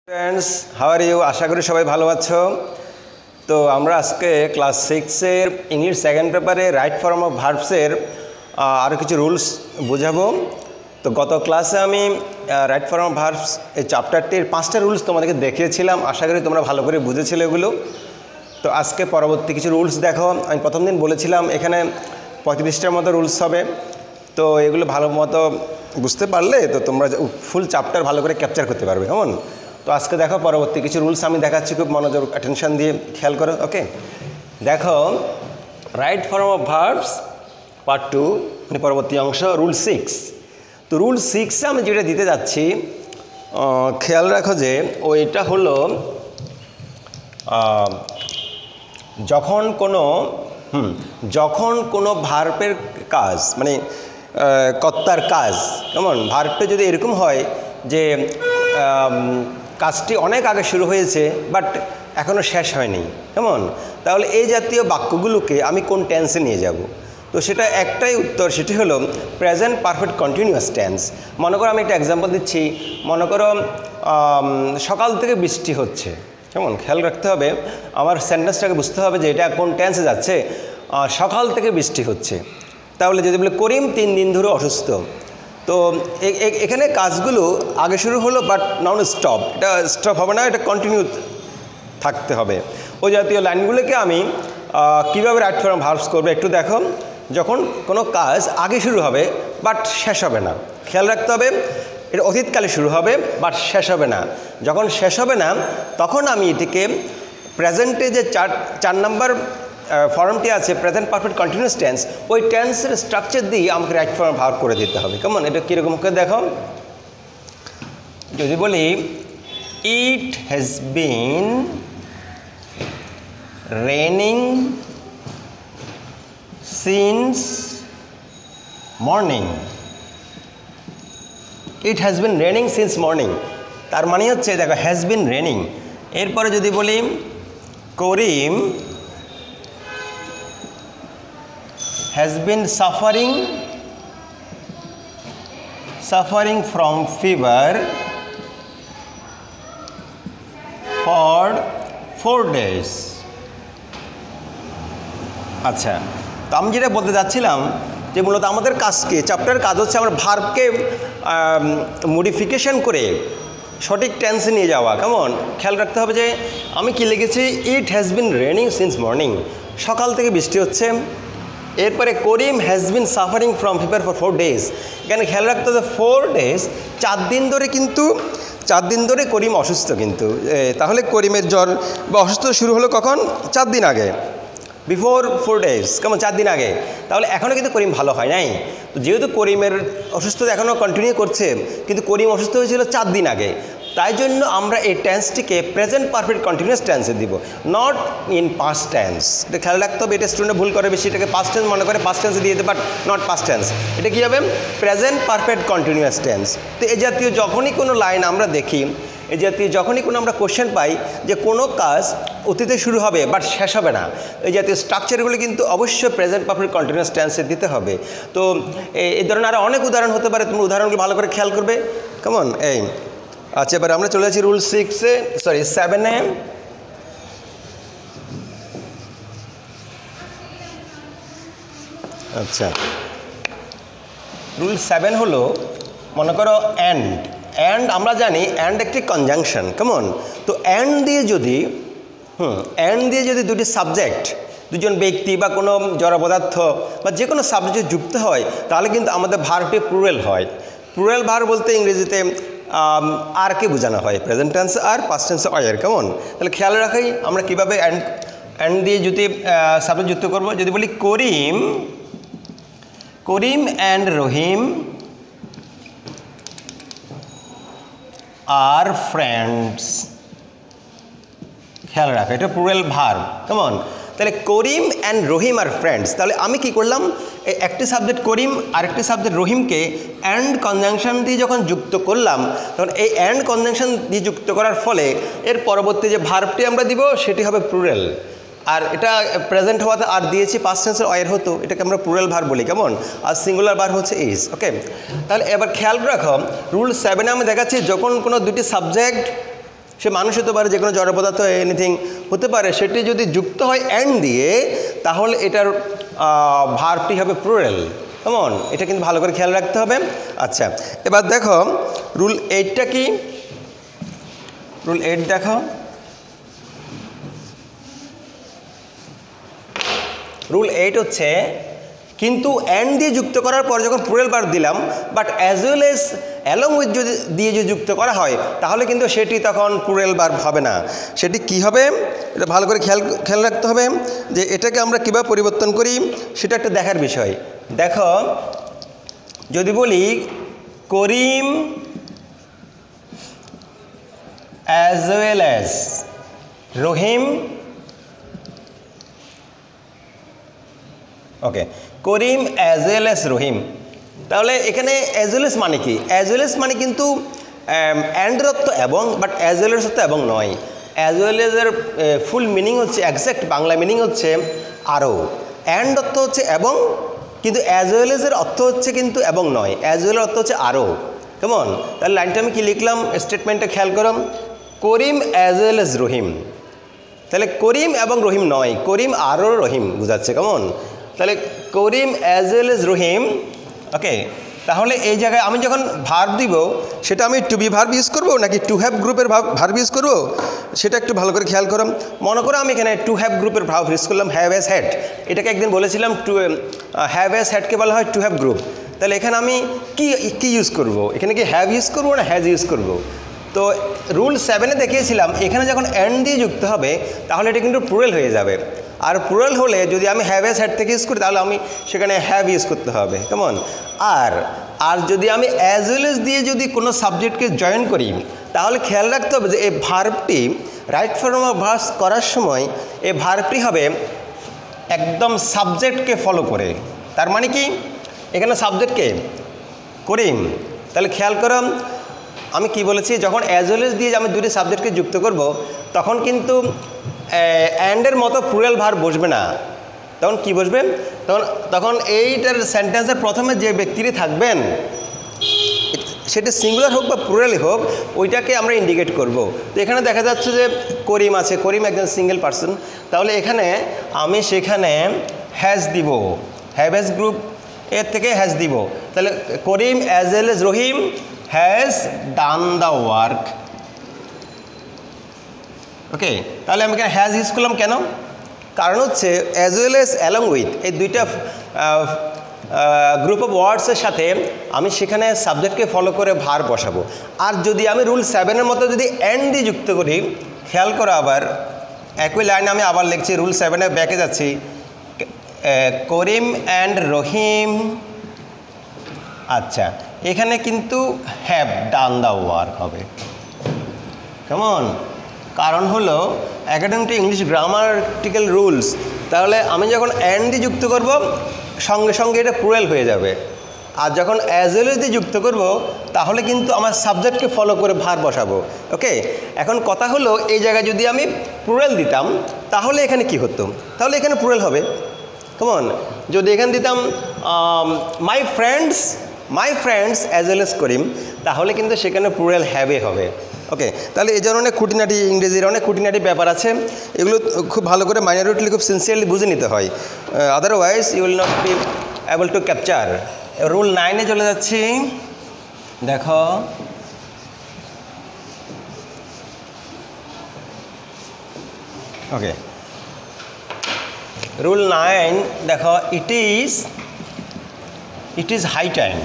Friends how are you आशा करी सबाई भालो आछो। तो আমরা আজকে ক্লাস 6 এর ইংলিশ সেকেন্ড পেপারে রাইট ফর্ম অফ ভার্বসের আরও কিছু রুলস বোঝাবো। তো গত ক্লাসে আমি রাইট ফর্ম অফ ভার্বস এই চ্যাপ্টারটির 5টা রুলস তোমাদেরকে দেখিয়েছিলাম, আশা করি তোমরা ভালো করে বুঝেছিলে এগুলো। তো আজকে পরবর্তী কিছু রুলস দেখো। আমি প্রথম দিন বলেছিলাম এখানে 35টার মতো রুলস হবে, তো এগুলো ভালো মতো বুঝতে পারলে তো তোমরা ফুল চ্যাপ্টার ভালো করে ক্যাপচার করতে পারবে। কেমন? তো আজকে দেখো পরবর্তী কিছু রুলস আমি দেখাচ্ছি, খুব মনোযোগ অ্যাটেনশন দিয়ে খেয়াল করো। ওকে, দেখো right form of verbs part 2 মানে পরবর্তী অংশ রুল 6। তো রুল 6 আমি যেটা দিতে যাচ্ছি খেয়াল রাখো যে ওইটা হলো যখন কোনো ভার্বের কাজ মানে কর্তার কাজ, কেমন ভার্বটা যদি এরকম হয় যে কাজটি অনেক আগে শুরু হয়েছে বাট এখনও শেষ হয়নি, কেমন, তাহলে এই জাতীয় বাক্যগুলোকে আমি কোন টেন্সে নিয়ে যাব? তো সেটা একটাই উত্তর, সেটি হলো প্রেজেন্ট পারফেক্ট কন্টিনিউয়াস টেন্স। মনে করো আমি একটা এক্সাম্পল দিচ্ছি, মনে করো সকাল থেকে বৃষ্টি হচ্ছে, কেমন, খেয়াল রাখতে হবে আমার সেন্টেন্সটাকে বুঝতে হবে যে এটা কোন টেন্সে যাচ্ছে। সকাল থেকে বৃষ্টি হচ্ছে, তাহলে যদি বলে করিম 3 দিন ধরে অসুস্থ, তো এখানে কাজগুলো আগে শুরু হলো বাট নন স্টপ, এটা স্টপ হবে না, এটা কন্টিনিউ থাকতে হবে। ওই জাতীয় লাইনগুলোকে আমি কীভাবে রাইট ফর্ম ভার্বস করবো একটু দেখো। যখন কোনো কাজ আগে শুরু হবে বাট শেষ হবে না, খেয়াল রাখতে হবে এটা অতীতকালে শুরু হবে বাট শেষ হবে না। যখন শেষ হবে না তখন আমি এটিকে প্রেজেন্টে যে 4 নম্বর ফর্মটি আছে প্রেজেন্ট পারফেক্ট কন্টিনিউয়াস টেন্স, ওই টেন্সের স্ট্রাকচার দিয়ে আমাকে রাইট ফর্ম ভার্ব করে দিতে হবে। কেমন, এটা কীরকম করে দেখো। যদি বলি ইট has been raining since morning, it has been raining since morning, তার মানে হচ্ছে দেখো হ্যাজ বিন রেনিং। এরপরে যদি বলি করিম has been suffering from fever for 4 days। আচ্ছা, তো আমি যেটা বলতে যাচ্ছিলাম যে মূলত আমাদের কাজকে চ্যাপ্টারের কাজ হচ্ছে আমরা ভার্বকে মডিফিকেশন করে সঠিক টেন্সে নিয়ে যাওয়া। কেমন, খেয়াল রাখতে হবে যে আমি কি লিখেছি, it has been raining since morning, সকাল থেকে বৃষ্টি হচ্ছে। এরপরে Karim has been suffering from fever for 4 days, এখানে খেয়াল রাখতে হবে 4 days 4 দিন ধরে, কিন্তু 4 দিন ধরে করিম অসুস্থ। কিন্তু তাহলে করিমের জ্বর বা অসুস্থ শুরু হলো কখন? 4 দিন আগে, বিফোর 4 days, কেমন 4 দিন আগে। তাহলে এখনও কিন্তু করিম ভালো হয় নাই, তো যেহেতু করিমের অসুস্থতা এখনও কন্টিনিউ করছে কিন্তু করিম অসুস্থ হয়েছিল 4 দিন আগে, তাই জন্য আমরা এই টেন্সটিকে প্রেজেন্ট পারফেক্ট কন্টিনিউয়াস টেন্সে দিব, নট ইন পাস্ট টেন্স। এটা খেয়াল রাখতে হবে, এটা স্টুডেন্ট ভুল করে বেশি, এটাকে পাস্ট টেন্স মনে করে পাস্ট টেন্সে দিয়ে দেবে বাট নট পাস্ট টেন্স। এটা কী হবে? Present perfect continuous tense. তো এই জাতীয় যখনই কোনো লাইন আমরা দেখি, এই জাতীয় যখনই কোনো আমরা কোশ্চেন পাই যে কোনো কাজ অতীতে শুরু হবে বাট শেষ হবে না, এই জাতীয় স্ট্রাকচারগুলো কিন্তু অবশ্যই প্রেজেন্ট পারফেক্ট কন্টিনিউয়াস টেন্সে দিতে হবে। তো এই ধরনের আরও অনেক উদাহরণ হতে পারে, তুমি উদাহরণগুলো ভালো করে খেয়াল করবে। কেমন, এই আচ্ছা, এবার আমরা চলে যাচ্ছি রুল 7-এ। আচ্ছা, রুল 7 হলো মনে করো অ্যান্ড আমরা জানি অ্যান্ড একটি কনজাংশন। কেমন, তো অ্যান্ড দিয়ে যদি দুটি সাবজেক্ট, দুজন ব্যক্তি বা কোনো জড় পদার্থ বা যে কোনো সাবজেক্ট যুক্ত হয় তাহলে কিন্তু আমাদের ভার্বটি প্লুরাল হয়। প্লুরাল ভার্ব বলতে ইংরেজিতে আরকে বোঝানো হয়, প্রেজেন্ট টেন্স আর পাস্ট টেন্স আর। কেমন, তাহলে খেয়াল রাখাই আমরা কীভাবে অ্যান্ড দিয়ে যদি সাবজেক্ট যুক্ত করবো। যদি বলি করিম অ্যান্ড রহিম আর ফ্রেন্ডস, খেয়াল রাখা এটা প্লুরাল ভার্ব। কেমন, তাহলে করিম অ্যান্ড রহিম আর ফ্রেন্ডস, তাহলে আমি কি করলাম, একটি সাবজেক্ট করিম আরেকটি সাবজেক্ট রহিমকে অ্যান্ড কনজাংশন দিয়ে যখন যুক্ত করলাম, তখন এই অ্যান্ড কনজাংশন দিয়ে যুক্ত করার ফলে এর পরবর্তী যে ভার্বটি আমরা দিব সেটি হবে প্লুরাল। আর এটা প্রেজেন্ট হওয়াতে আর দিয়েছি পাস্ট টেন্সের অয়ের হতো, এটাকে আমরা প্লুরাল ভার্ব বলি। কেমন, আর সিঙ্গুলার ভার্ব হচ্ছে ইজ। ওকে, তাহলে এবার খেয়াল রাখো রুল 7 আমি দেখাচ্ছি যখন কোনো দুটি সাবজেক্ট সে মানুষ হতে পারে, যে কোনো জড় পদার্থ, এনিথিং হতে পারে, সেটি যদি যুক্ত হয় অ্যান্ড দিয়ে তাহলে এটার ভার্বটি হবে প্লুরাল। কেমন, এটা কিন্তু ভালো করে খেয়াল রাখতে হবে। আচ্ছা, এবার দেখো রুল 8টা কি, রুল 8 দেখো। রুল 8 হচ্ছে কিন্তু অ্যান্ড দিয়ে যুক্ত করার পর যখন প্লুরাল ভার্ব দিলাম, but as well as along with যদি দিয়ে যদি যুক্ত করা হয় তাহলে কিন্তু সেটি তখন প্লুরাল ভার্ব হবে না। সেটি কি হবে, এটা ভালো করে খেয়াল রাখতে হবে যে এটাকে আমরা কীভাবে পরিবর্তন করি সেটা একটা দেখার বিষয়। দেখো, যদি বলি করিম অ্যাজ ওয়েল অ্যাজ রহিম, ওকে, করিম অ্যাজ ওয়েল অ্যাজ রহিম, তাহলে এখানে অ্যাজ ওয়েল এস মানে কি? অ্যাজ ওয়েল এস মানে কিন্তু অ্যান্ডের অর্থ এবং, বাট অ্যাজ ওয়েল এস অর্থ এবং নয়। অ্যাজ ওয়েল এসের ফুল মিনিং হচ্ছে, এক্স্যাক্ট বাংলা মিনিং হচ্ছে আরও। অ্যান্ড অর্থ হচ্ছে এবং, কিন্তু অ্যাজ ওয়েল এসের অর্থ হচ্ছে কিন্তু এবং নয়, অ্যাজ ওয়েল অর্থ হচ্ছে আরও। কেমন, তাহলে লাইনটা আমি কি লিখলাম, স্টেটমেন্টটা খেয়াল করো, করিম অ্যাজ ওয়েল এস রহিম। তাহলে করিম এবং রহিম নয়, করিম আরও রহিম বোঝাচ্ছে। কেমন, তাহলে করিম অ্যাজ ওয়েল এজ রহিম। ওকে, তাহলে এই জায়গায় আমি যখন ভার্ব দিব সেটা আমি টু বি ভার্ব ইউজ করবো নাকি টু হ্যাভ গ্রুপের ভার্ব ইউজ করবো সেটা একটু ভালো করে খেয়াল করো। মনে করো আমি এখানে টু হ্যাভ গ্রুপের ভার্ব ইউজ করলাম, হ্যাভ হ্যাজ হ্যাড। এটাকে একদিন বলেছিলাম টু হ্যাভ হ্যাজ হ্যাডকে বলা হয় টু হ্যাভ গ্রুপ। তাহলে এখানে আমি কি ইউজ করব, এখানে কি হ্যাভ ইউজ করবো না হ্যাজ ইউজ করব? তো রুল 7-এ দেখিয়েছিলাম এখানে যখন অ্যান্ড দিয়ে যুক্ত হবে তাহলে এটা কিন্তু প্লুরাল হয়ে যাবে। আর প্লুরাল হলে যদি আমি হ্যাভ এস হ্যাড থেকে ইউজ করি তাহলে আমি সেখানে হ্যাভ ইউজ করতে হবে। কেমন, আর যদি আমি অ্যাজ ওয়েল এজ দিয়ে যদি কোনো সাবজেক্টকে জয়েন করি তাহলে খেয়াল রাখতে হবে যে এই ভার্বটি রাইট ফর্ম অফ ভার্বস করার সময় এই ভার্বটি হবে একদম সাবজেক্টকে ফলো করে। তার মানে কি, এখানে সাবজেক্টকে করিম। তাহলে খেয়াল করো আমি কি বলেছি, যখন অ্যাজ ওয়েল এজ দিয়ে আমি দুটি সাবজেক্টকে যুক্ত করব তখন কিন্তু অ্যান্ডের মতো প্লুরাল ভার্ব বসবে না। তখন কি বসবে, তখন এইটার সেন্টেন্সের প্রথমে যে ব্যক্তিটি থাকবেন সেটা সিঙ্গুলার হোক বা প্লুরালই হোক ওইটাকে আমরা ইন্ডিকেট করব। তো এখানে দেখা যাচ্ছে যে করিম আছে, করিম একজন সিঙ্গেল পার্সন, তাহলে এখানে আমি সেখানে হ্যাজ দিব, হ্যাভ হ্যাজ গ্রুপ এর থেকে হ্যাজ দিব। তাহলে Karim as well as Rahim has done the work. Okay, তাহলে আমি এখানে হ্যাজ ইউজ করলাম কেন, কারণ হচ্ছে as well as along with এই দুইটা গ্রুপ অফ ওয়ার্ডসের সাথে আমি সেখানে সাবজেক্টকে ফলো করে ভার বসাবো। আর যদি আমি রুল 7-এর মতো যদি অ্যান্ড দিয়ে যুক্ত করি, খেয়াল করো আবার একই লাইনে আমি আবার লিখছি, রুল 7-এ ব্যাকে যাচ্ছি, করিম অ্যান্ড রহিম। আচ্ছা, এখানে কিন্তু হ্যাভ ডান দ্য ওয়ার্ক হবে। কেমন, কারণ হলো according to English grammatical rules, তাহলে আমি যখন অ্যান্ড দিয়ে যুক্ত করব সঙ্গে সঙ্গে এটা প্লুরাল হয়ে যাবে। আর যখন অ্যাজ ওয়েল এজ দিয়ে যুক্ত করব তাহলে কিন্তু আমার সাবজেক্টকে ফলো করে ভার বসাবো। ওকে, এখন কথা হলো এই জায়গায় যদি আমি প্লুরাল দিতাম তাহলে এখানে কি হতো, তাহলে এখানে প্লুরাল হবে। কেমন, যদি এখানে দিতাম my friends as well as Karim তাহলে কিন্তু সেখানে প্লুরাল হ্যাভে হবে। ওকে, তাহলে এই জন্য অনেক খুঁটিনাটি, ইংরেজির অনেক খুঁটিনাটি ব্যাপার আছে, এগুলো খুব ভালো করে মাইনরিটি খুব সিনসিয়ারলি বুঝে নিতে হয়, otherwise you will not be able to capture. Rule 9-এ চলে যাচ্ছি, দেখো ওকে রুল 9 দেখো, ইট ইজ হাই টাইম।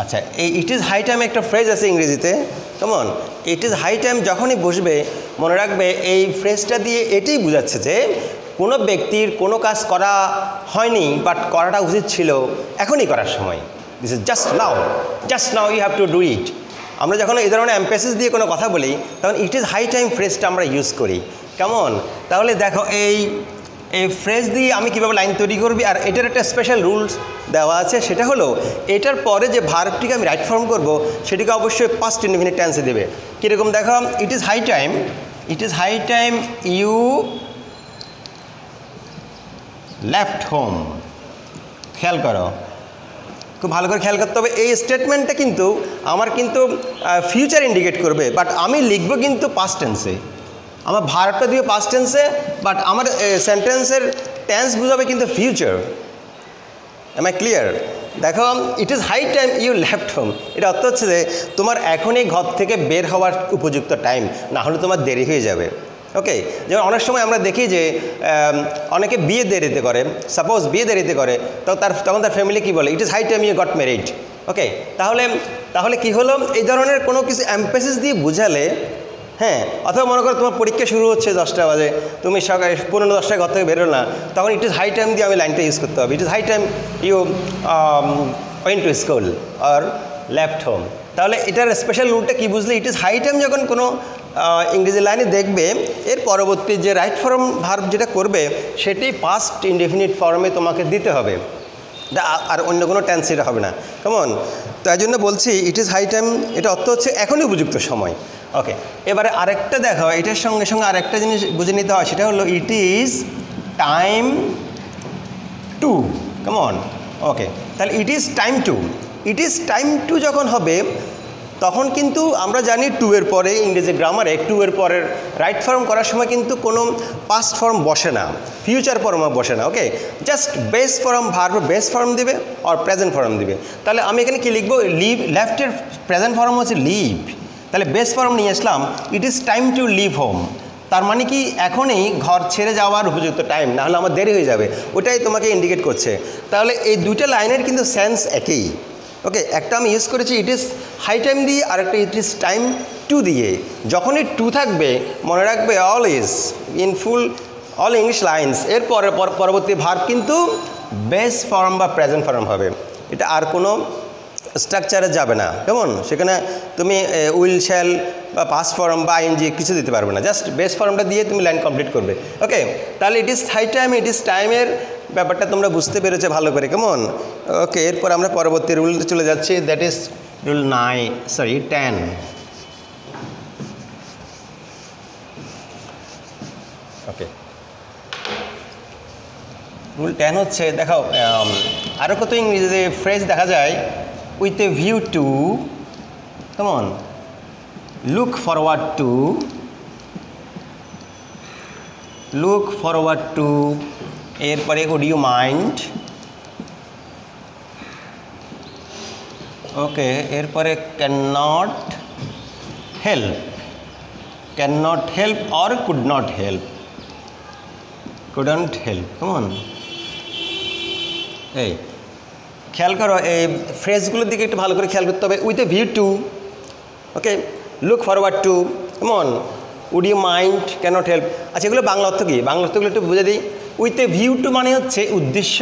আচ্ছা, এই ইট ইজ হাই টাইম একটা ফ্রেজ আছে ইংরেজিতে। কেমন, ইট ইজ হাই টাইম যখনই বসবে মনে রাখবে এই ফ্রেজটা দিয়ে এটাই বোঝাচ্ছে যে কোনো ব্যক্তির কোনো কাজ করা হয়নি বাট করাটা উচিত ছিল এখনই করার সময়। This is just now you have to do it. আমরা যখন এই ধরনের এমফেসিস দিয়ে কোনো কথা বলি তখন ইট ইজ হাই টাইম ফ্রেজটা আমরা ইউজ করি। কেমন, তাহলে দেখো এই ফ্রেজ দিয়ে আমি কীভাবে লাইন তৈরি করবি, আর এটার একটা স্পেশাল রুলস দেওয়া আছে, সেটা হলো এটার পরে যে ভার্বটিকে আমি রাইট ফর্ম করব সেটিকে অবশ্যই পাস্ট ইনডিফিনিট টেন্সে দেবে। কীরকম দেখো, it is high time you left home. খেয়াল করো, খুব ভালো করে খেয়াল করতে হবে। এই স্টেটমেন্টটা কিন্তু আমার কিন্তু ফিউচার ইন্ডিকেট করবে, বাট আমি লিখবো কিন্তু পাস্ট টেন্সে। আমার ভার্বটা দিয়ে পাস্ট টেন্সে, বাট আমার সেন্টেন্সের টেন্স বুঝাবে কিন্তু ফিউচার। M I clear? দেখো, it is high time you left home, এটা অর্থ হচ্ছে যে তোমার এখনই ঘর থেকে বের হওয়ার উপযুক্ত টাইম, না হলে তোমার দেরি হয়ে যাবে। ওকে, যেমন অনেক সময় আমরা দেখি যে অনেকে বিয়ে দেরিতে করে, সাপোজ বিয়ে দেরিতে করে, তো তখন তার ফ্যামিলি কী বলে, it is high time you got married. Okay, তাহলে কি হলো, এই ধরনের কোনো কিছু এমফেসিস দিয়ে বুঝালে, হ্যাঁ, অথবা মনে করো তোমার পরীক্ষা শুরু হচ্ছে 10টা বাজে, তুমি সকালে 15-10টায় ঘর থেকে বেরো না, তখন ইট ইজ হাই টাইম দিয়ে আমি লাইনটা ইউজ করতে হবে, it is high time you went to school or left home. তাহলে এটার স্পেশাল রুলটা কী বুঝলে, ইট ইজ হাই টাইম যখন কোনো ইংরেজি লাইনে দেখবে, এর পরবর্তী যে রাইট ফর্ম ভার্ব যেটা করবে সেটি পাস্ট ইনডেফিনিট ফর্মে তোমাকে দিতে হবে, আর অন্য কোনো টেন্স এটা হবে না। কেমন? তাই জন্য বলছি ইট ইজ হাই টাইম, এটা অর্থ হচ্ছে এখনই উপযুক্ত সময়। ওকে, এবারে আরেকটা দেখো, এটার সঙ্গে সঙ্গে আরেকটা জিনিস বুঝে নিতে হয়, সেটা হলো ইট ইজ টাইম টু। কেমন? ওকে, তাহলে it is time two, it is time two যখন হবে তখন কিন্তু আমরা জানি টু এর পরে ইংরেজি গ্রামারে টু এর পরের রাইট ফর্ম করার সময় কিন্তু কোনো পাস্ট ফর্ম বসে না, ফিউচার ফর্ম বসে না। Okay, just base form verb base form দিবে আর প্রেজেন্ট ফর্ম দিবে। তাহলে আমি এখানে কি লিখবো, লিভ, লেফটের প্রেজেন্ট ফর্ম হচ্ছে লিভ, তাহলে বেস ফর্ম নিয়ে আসলাম, it is time to leave home. তার মানে কি এখনই ঘর ছেড়ে যাওয়ার উপযুক্ত টাইম, না হলে আমার দেরি হয়ে যাবে, ওটাই তোমাকে ইন্ডিকেট করছে। তাহলে এই দুইটা লাইনের কিন্তু সেন্স একই। ওকে, একটা আমি ইউজ করেছি ইট ইজ হাই টাইম দিয়ে, আর একটা ইট ইজ টাইম টু দিয়ে। যখনই টু থাকবে মনে রাখবে always in full all English lines এর পরবর্তী ভার্ব কিন্তু বেস ফর্ম বা প্রেজেন্ট ফর্ম হবে, এটা আর কোনো স্ট্রাকচারে যাবে না। কেমন? সেখানে তুমি উইল, শ্যাল বা পাস্ট ফর্ম বা আইএনজি কিছু দিতে পারবে না, জাস্ট বেস ফর্মটা দিয়ে তুমি লাইন কমপ্লিট করবে। ওকে, তাহলে it is high time, it is টাইমের ব্যাপারটা তোমরা বুঝতে পেরেছো ভালো করে। কেমন? ওকে, এরপর আমরা পরবর্তী রুলতে চলে যাচ্ছি, that is rule 10। Okay, rule 10 হচ্ছে, দেখো আরও কত ইংরেজি ফ্রেজ দেখা যায়, উইথ এ ভিউ টু, কেমন, লুক ফরওয়ার্ড টু, এরপরে উড ইউ মাইন্ড। ওকে, এরপরে can not help or couldn't help. কেমন? এই খেয়াল করো, এই ফ্রেজগুলোর দিকে একটু ভালো করে খেয়াল করতে হবে। With a view to, okay, look forward to, কেমন, would you mind, can not help. আচ্ছা, এগুলো বাংলা অর্থ কী? বাংলা অর্থগুলো একটু বুঝে দিই। উইথ এ ভিউ টু মানে হচ্ছে উদ্দেশ্য,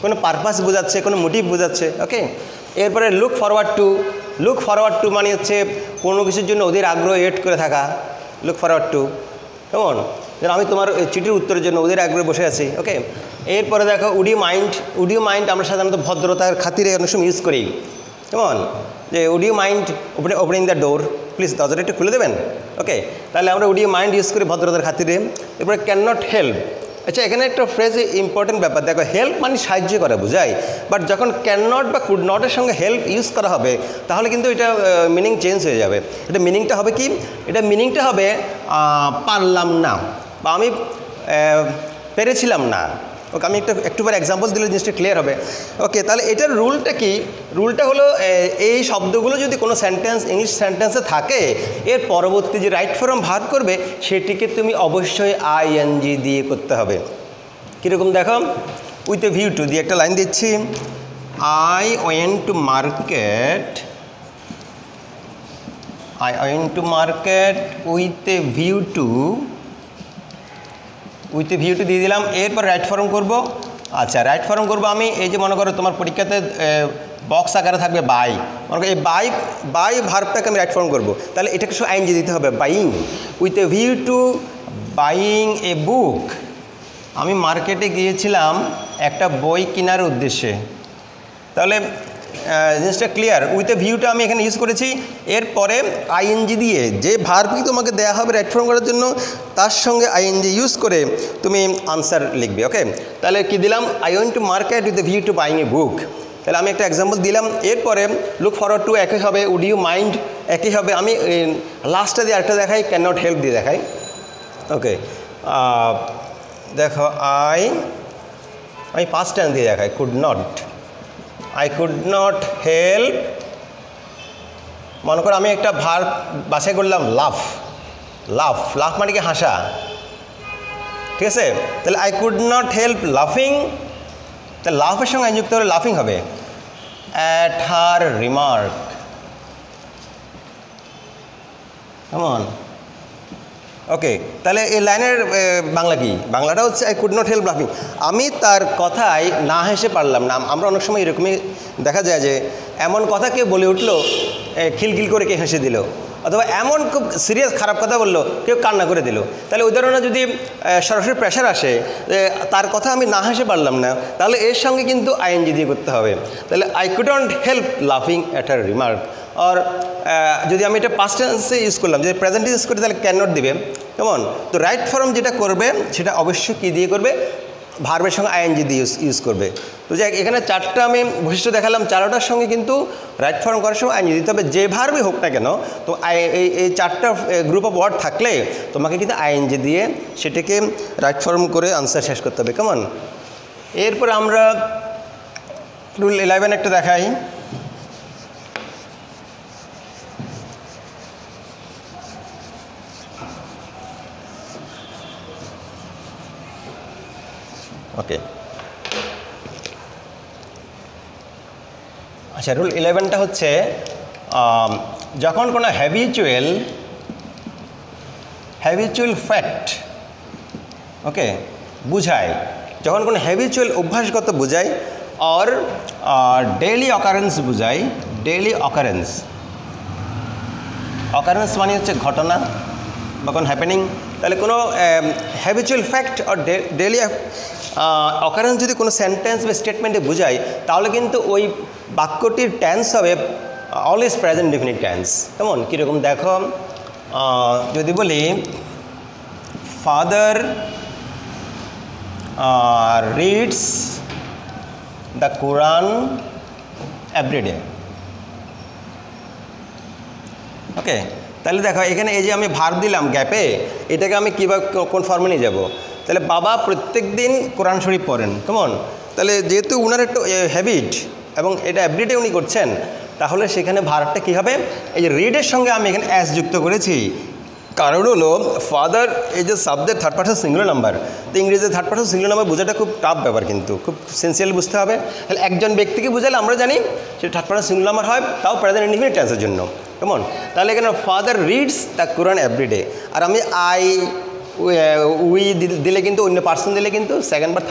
কোনো পারপাস বোঝাচ্ছে, কোনো মোটিভ বোঝাচ্ছে। ওকে, এরপরে লুক ফরওয়ার্ড টু মানে হচ্ছে কোনো কিছুর জন্য ওদের আগ্রহ ওয়েট করে থাকা, লুক ফরওয়ার্ড টু। কেমন? যেন আমি তোমার চিঠির উত্তরের জন্য ওদের আগ্রহে বসে আছি। ওকে, এরপরে দেখো উড ইউ মাইন্ড আমরা সাধারণত ভদ্রতার খাতিরে অনেক সময় ইউজ করি। কেমন? যে would you mind opening the door, please দরজাটা একটু খুলে দেবেন। ওকে, তাহলে আমরা উড ইউ মাইন্ড ইউজ করি ভদ্রতার খাতিরে। এরপরে ক্যান নট হেল্প। আচ্ছা, এখানে একটা ফ্রেজ ইম্পর্টেন্ট ব্যাপার, দেখো হেল্প মানে সাহায্য করা বোঝায়, বাট যখন ক্যান নট বা কুড নটের সঙ্গে হেল্প ইউজ করা হবে তাহলে কিন্তু এটা মিনিং চেঞ্জ হয়ে যাবে। এটা মিনিংটা হবে কি? এটা মিনিংটা হবে পারলাম না বা আমি পেরেছিলাম না। ওকে, আমি একটুবার এক্সাম্পল দিলে জিনিসটা ক্লিয়ার হবে। ওকে, তাহলে এটার রুলটা কি? রুলটা হলো এই শব্দগুলো যদি কোনো সেন্টেন্স ইংলিশ সেন্টেন্সে থাকে, এর পরবর্তী যে রাইট ফর্ম ভার্ব করবে সেটিকে তুমি অবশ্যই আইএনজি দিয়ে করতে হবে। কীরকম দেখো, উইথ এ ভিউ টু দিয়ে একটা লাইন দিচ্ছি, I went to market with a view two দিয়ে দিলাম। এরপর রাইট ফর্ম করব। আচ্ছা, রাইট ফর্ম করব আমি, এই যে মনে করো তোমার পরীক্ষাতে বক্স আকারে থাকবে বাই, মনে করো এই বাই ভার্বটাকে আমি রাইট ফর্ম করব, তাহলে এটাকে শুধু আইএনজি দিতে হবে, buying, with a view to buying a book. আমি মার্কেটে গিয়েছিলাম একটা বই কেনার উদ্দেশ্যে। তাহলে জিনিসটা ক্লিয়ার। উইথ এ ভিউটা আমি এখানে ইউজ করেছি, এরপরে আইএনজি দিয়ে যে ভার্বই তোমাকে দেওয়া হবে রাইট ফর্ম করার জন্য তার সঙ্গে আইএনজি ইউজ করে তুমি আনসার লিখবে। ওকে, তাহলে কি দিলাম, I went to market with a view to buying a book. তাহলে আমি একটা এক্সাম্পল দিলাম, এরপরে লুক ফরওয়ার্ড টু একই হবে, উড ইউ মাইন্ড একই হবে। আমি লাস্টটা দিয়ে আরেকটা দেখাই, ক্যান নট হেল্প দিয়ে দেখাই। ওকে, দেখো আমি পাস্ট টেন্স দিয়ে দেখাই, could not, I could not help. মনে করো আমি একটা ভার্ব বাছাই করলাম, লাফ। লাফ মানে কি হাসা, ঠিক আছে? তাহলে আই কুড নট হেল্প লাফিং, তাহলে লাফের সঙ্গে যুক্ত হলে লাফিং হবে, অ্যাট হার রিমার্ক। কেমন? ওকে, তাহলে এই লাইনের বাংলা কি? বাংলাটা হচ্ছে আই কুড নট হেল্প লাফিং, আমি তার কথায় না হেসে পারলাম না। আমরা অনেক সময় এরকমই দেখা যায় যে এমন কথা কেউ বলে উঠলো, খিলখিল করে কে হেসে দিল, অথবা এমন খুব সিরিয়াস খারাপ কথা বললো, কেউ কান্না করে দিল। তাহলে ওই ধরনের যদি সরাসরি প্রেশার আসে, তার কথা আমি না হেসে পারলাম না, তাহলে এর সঙ্গে কিন্তু আইএনজি দিয়ে করতে হবে। তাহলে আই কুডন্ট হেল্প লাফিং অ্যাট হার রিমার্ক। আর যদি আমি এটা পাস্ট টেন্সে ইউজ করলাম, যদি প্রেজেন্ট ইউজ করি তাহলে ক্যান নট দিবে। কেমন? তো রাইট ফর্ম যেটা করবে সেটা অবশ্যই কী দিয়ে করবে? ভার্বের সঙ্গে আইএনজি দিয়ে ইউজ করবে। তো যাই এখানে চারটা আমি বৈশিষ্ট্য দেখালাম, চারটার সঙ্গে কিন্তু রাইট ফর্ম করার সময় আইএনজি দিতে হবে, যে ভার্বই হোক না কেন। তো এই চারটা গ্রুপ অফ ওয়ার্ড থাকলে তোমাকে কিন্তু আইএনজি দিয়ে সেটাকে রাইট ফর্ম করে আনসার শেষ করতে হবে। কেমন? এরপর আমরা রুল 11 একটা দেখাই। ওকে, আচ্ছা, রুল 11টা হচ্ছে যখন কোনো হ্যাবিচুয়াল ফ্যাক্ট ওকে বুঝায়, যখন কোনো হ্যাবিচুয়াল অভ্যাসগত বোঝায়, আর ডেইলি অকারেন্স বোঝায়। ডেইলি অকারেন্স মানে হচ্ছে ঘটনা বা কোনো হ্যাপেনিং। তাহলে কোনো হ্যাবিচুয়াল ফ্যাক্ট আর ডেইলি অকারেন্স যদি কোনো সেন্টেন্স বা স্টেটমেন্টে বোঝায়, তাহলে কিন্তু ওই বাক্যটির টেন্স হবে অলওয়েজ প্রেজেন্ট ডেফিনিট টেন্স। কেমন? কীরকম দেখো, যদি বলি father reads the Quran everyday. Okay, তাহলে দেখো এখানে এই যে আমি ভার্ব দিলাম গ্যাপে, এটাকে আমি কীভাবে কোন ফর্মে নিয়ে যাব? তাহলে বাবা প্রত্যেক দিন কোরআন শরীফ পড়েন। কেমন? তাহলে যেহেতু ওনার একটা হ্যাবিট এবং এটা এভরিডে উনি করছেন, তাহলে সেখানে ভার্বটা কী হবে? এই যে রিডের সঙ্গে আমি এখানে অ্যাস যুক্ত করেছি, কারণ হলো ফাদার এই যে subject third person singular number. তো ইংরেজিতে থার্ড পারসন সিঙ্গুলার নাম্বার বোঝাটা খুব টাফ ব্যাপার, কিন্তু খুব সেন্সিয়াল বুঝতে হবে। তাহলে একজন ব্যক্তিকে বোঝালে আমরা জানি সেটা থার্ড পারসন সিঙ্গুলার নাম্বার হয়, তাও প্রেজেন্ট ইনডিফিনিট টেন্সের জন্য। কেমন? তাহলে এখানে father reads the Quran everyday, আর আমি উই দিলে কিন্তু, অন্য পার্সন দিলে কিন্তু, সেকেন্ড বা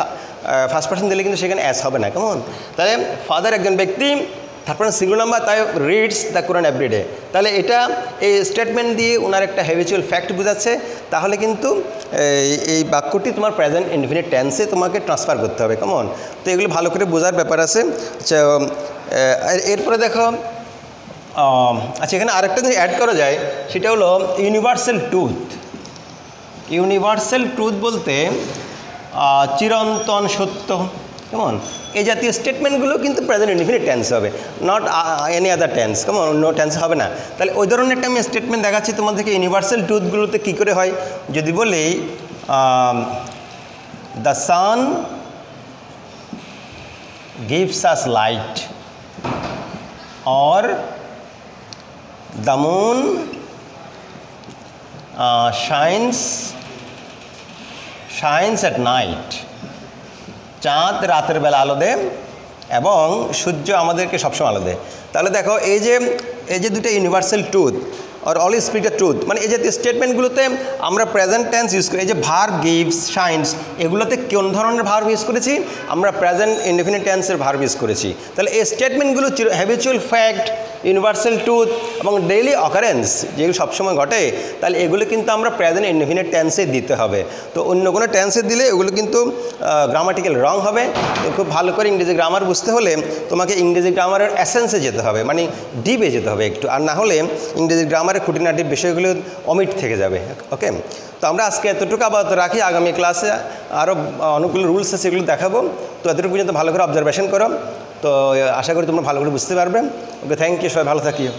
ফার্স্ট পার্সন দিলে কিন্তু সেখানে অ্যাস হবে না। কেমন? তাহলে ফাদার একজন ব্যক্তি, থার্ড পার্সন সিঙ্গুলার নাম্বার, তাই রিডস দ্য কোরআন এভরিডে। তাহলে এটা এই স্টেটমেন্ট দিয়ে ওনার একটা হ্যাবিচুয়াল ফ্যাক্ট বোঝাচ্ছে, তাহলে কিন্তু এই বাক্যটি তোমার প্রেজেন্ট ইনডিফিনিট টেন্সে তোমাকে ট্রান্সফার করতে হবে। কেমন? তো এগুলো ভালো করে বোঝার ব্যাপার আছে। আচ্ছা, এরপরে দেখো, আচ্ছা এখানে আরেকটা জিনিস অ্যাড করা যায়, সেটা হলো ইউনিভার্সাল ট্রুথ। ইউনিভার্সাল ট্রুথ বলতে চিরন্তন সত্য। কেমন? এই জাতীয় স্টেটমেন্টগুলো কিন্তু প্রেজেন্ট ইনডিফিনিট টেন্স হবে, নট এনি আদার টেন্স। কেমন? অন্য টেন্স হবে না। তাহলে ওই ধরনের একটা আমি স্টেটমেন্ট দেখাচ্ছি তোমাদেরকে ইউনিভার্সাল ট্রুথগুলোতে কী করে হয়। যদি বলি the sun gives us light, or the moon shines at night. চাঁদ রাতের বেলা আলো দেয় এবং সূর্য আমাদেরকে সবসময় আলো দেয়। তাহলে দেখো এই যে দুটো ইউনিভার্সাল ট্রুথ আর অল স্পিক দ্য ট্রুথ, মানে এই জাতীয় স্টেটমেন্টগুলোতে আমরা প্রেজেন্ট টেন্স ইউজ করি। এই যে ভার্ব গিভস, শাইন্স, এগুলোতে কোন ধরনের ভার্ব ইউজ করেছি? আমরা প্রেজেন্ট ইনডিফিনিট টেন্সের ভার্ব ইউজ করেছি। তাহলে এই স্টেটমেন্টগুলো হ্যাবিচুয়াল ফ্যাক্ট, ইউনিভার্সাল ট্রুথ এবং ডেইলি অকারেন্স যেগুলো সবসময় ঘটে, তাহলে এগুলো কিন্তু আমরা প্রেজেন্ট ইনডিফিনিট টেন্সে দিতে হবে। তো অন্য কোনো টেন্সে দিলে ওগুলো কিন্তু গ্রামাটিক্যাল রং হবে। তো খুব ভালো করে ইংরেজি গ্রামার বুঝতে হলে তোমাকে ইংরেজি গ্রামারের এসেন্সে যেতে হবে, মানে ডিপে যেতে হবে একটু, আর না হলে ইংরেজি গ্রামারের খুঁটিনাটির বিষয়গুলো অমিট থেকে যাবে। ওকে, তো আমরা আজকে এতটুকু আপাতত রাখি, আগামী ক্লাসে আরও অনেকগুলো রুলস আছে সেগুলো দেখাবো। তো এতটুকু পর্যন্ত ভালো করে অবজারভেশন করো। তো আশা করি তোমরা ভালো করে বুঝতে পারবে। ওকে, থ্যাংক ইউ, সবাই ভালো থাকিও।